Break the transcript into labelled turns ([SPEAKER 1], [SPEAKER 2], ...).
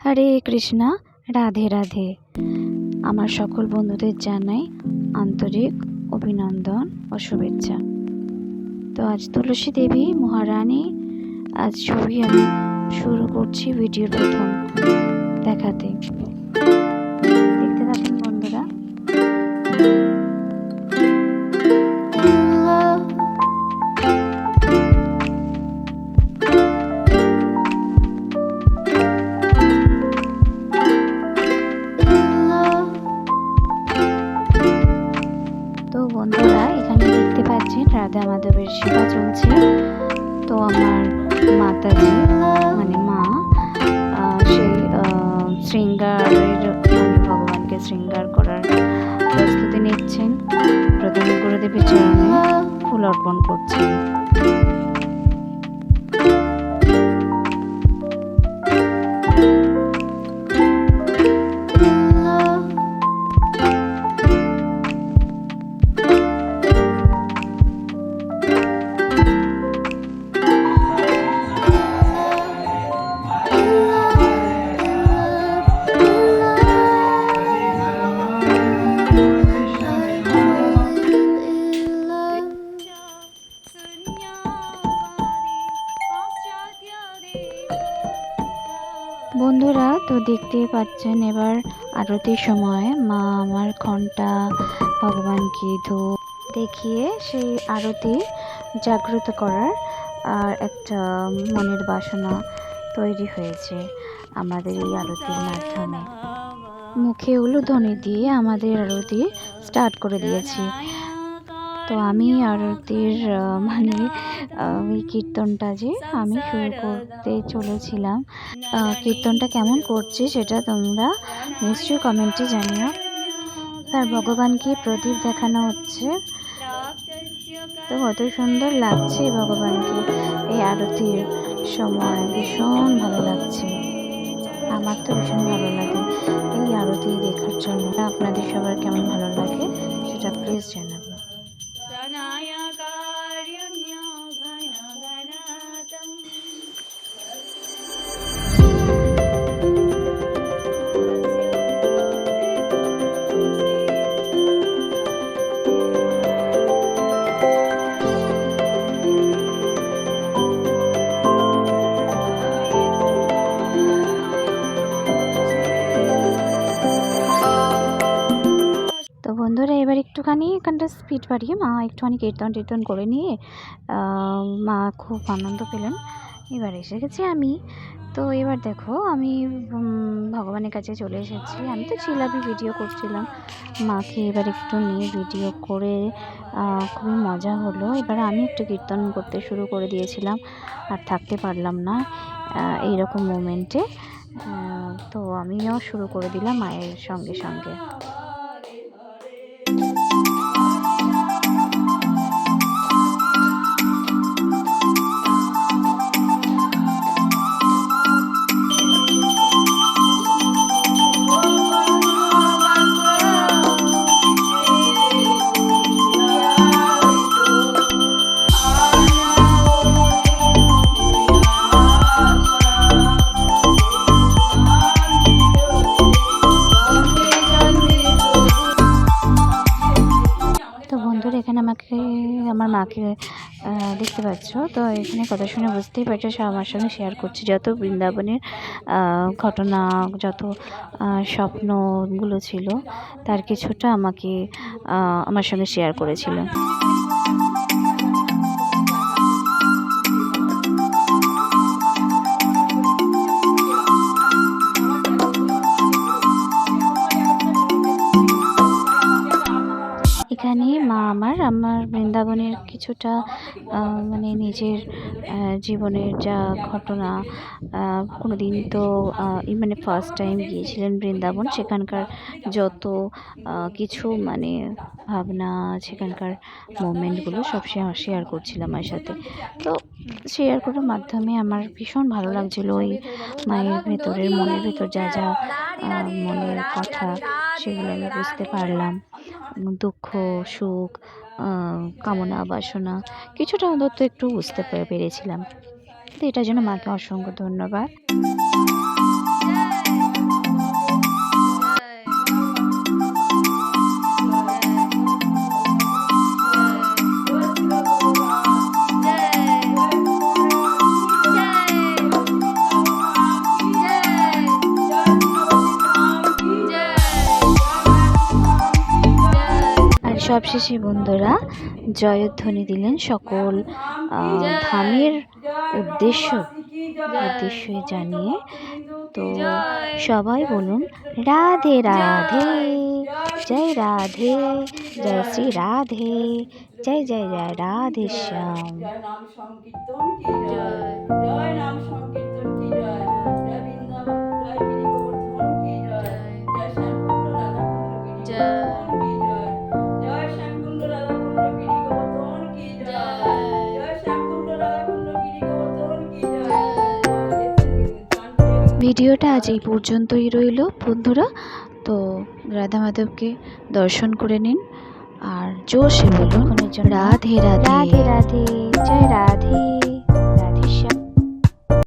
[SPEAKER 1] হরে কৃষ্ণা, রাধে রাধে। আমার সকল বন্ধুদের জানাই আন্তরিক অভিনন্দন ও শুভেচ্ছা। তো আজ তুলসী দেবী মহারানী আজ ছবি আমি শুরু করছি ভিডিওর প্রথম দেখাতে। দেখতে থাকুন বন্ধুরা। তো বন্ধুরা, এখানে দেখতে পাচ্ছেন রাধা মাধবের সেবা চলছে। তো আমার মাতাজি মানে মা সেই শৃঙ্গারের ভগবানকে শৃঙ্গার করার প্রস্তুতি নিচ্ছেন। প্রথমে গুরুদেবের চরণে ফুল অর্পণ করছেন। বন্ধুরা, তো দেখতেই পাচ্ছেন এবার আরতির সময় মা আমার ঘন্টা ভগবানকে ধূপ দেখিয়ে সেই আরতি জাগ্রত করার আর একটা মনের বাসনা তৈরি হয়েছে আমাদের এই আরতির মাধ্যমে। মুখে উলুধ্বনি দিয়ে আমাদের আরতি স্টার্ট করে দিয়েছি। তো আমি আরতির ওই কীর্তনটা যে আমি শুরু করতে চলেছিলাম, কীর্তনটা কেমন করছে সেটা তোমরা নিশ্চয়ই কমেন্টে জানিও। আর ভগবানকে প্রদীপ দেখানো হচ্ছে। তো কত সুন্দর লাগছে ভগবানকে এই আরতির সময়, ভীষণ ভালো লাগছে। আমার তো ভীষণ ভালো লাগে এই আরতি দেখার জন্য। আপনাদের সবার কেমন ভালো লাগে সেটা প্লিজ জানাবো। তো বন্ধুরা, এবার একটুখানি এখানটা স্পিড বাড়িয়ে মা একটুখানি কীর্তন করে নিয়ে মা খুব আনন্দ পেলেন। এবার এসে গেছি আমি। তো এবার দেখো আমি ভগবানের কাছে চলে এসেছি। আমি তো চিলাপি ভিডিও করছিলাম, মাকে এবার একটু নিয়ে ভিডিও করে খুবই মজা হলো। এবার আমি একটু কীর্তন করতে শুরু করে দিয়েছিলাম, আর থাকতে পারলাম না এইরকম মোমেন্টে। তো আমিও শুরু করে দিলাম মায়ের সঙ্গে সঙ্গে। এখানে আমার মাকে দেখতে পাচ্ছ। তো এখানে কথা শুনে বুঝতেই পারছো সে আমার সঙ্গে শেয়ার করছে যত বৃন্দাবনের ঘটনা, যত স্বপ্নগুলো ছিল তার কিছুটা আমাকে আমার সঙ্গে শেয়ার করেছিল। এখানে মা আমার বৃন্দাবনের কিছুটা নিজের জীবনের যা ঘটনা, কোনো দিন তো ফার্স্ট টাইম গিয়েছিলেন বৃন্দাবন, সেখানকার যত কিছু ভাবনা, সেখানকার মোমেন্টগুলো সব শেয়ার করছিলাম মায়ের সাথে। তো শেয়ার করার মাধ্যমে আমার ভীষণ ভালো লাগছিলো ওই মায়ের ভেতরের মনের ভেতর যা যা মনের কথা সেগুলো আমি বুঝতে পারলাম। দুঃখ, সুখ, কামনা বাসনা কিছুটা অন্তত একটু বুঝতে পেরেছিলাম। তো এটার জন্য মাকে অসংখ্য ধন্যবাদ। সবশেষে বন্ধুরা জয়ধ্বনি দিলেন সকল ধামের উদ্দেশ্য উদ্দেশ্যে জানিয়ে। তো সবাই বলুন রাধে রাধে, জয় রাধে, জয় শ্রী রাধে, জয় জয় জয় রাধে শ্যাম।
[SPEAKER 2] জয় নাম সংকীর্তন কি জয়, জয় নাম সংকীর্তন কি জয়, জয় বৃন্দাবন জয় গিরি গোবর্ধন কি জয়, জয় শ্যামকুণ্ড রাধাকুণ্ড গিরি গোবর্ধন কি জয়, জয় শ্যামকুণ্ড রাধাকুণ্ড গিরি গোবর্ধন কি জয়, জয় শ্যামকুণ্ড রাধাকুণ্ড গিরি গোবর্ধন কি জয়।
[SPEAKER 1] ভিডিওটা আজ এই পর্যন্তই রইল বন্ধুরা। তো রাধা মাধবকে দর্শন করে নিন আর জোরসে বলুন রাধে রাধে, রাধে রাধে।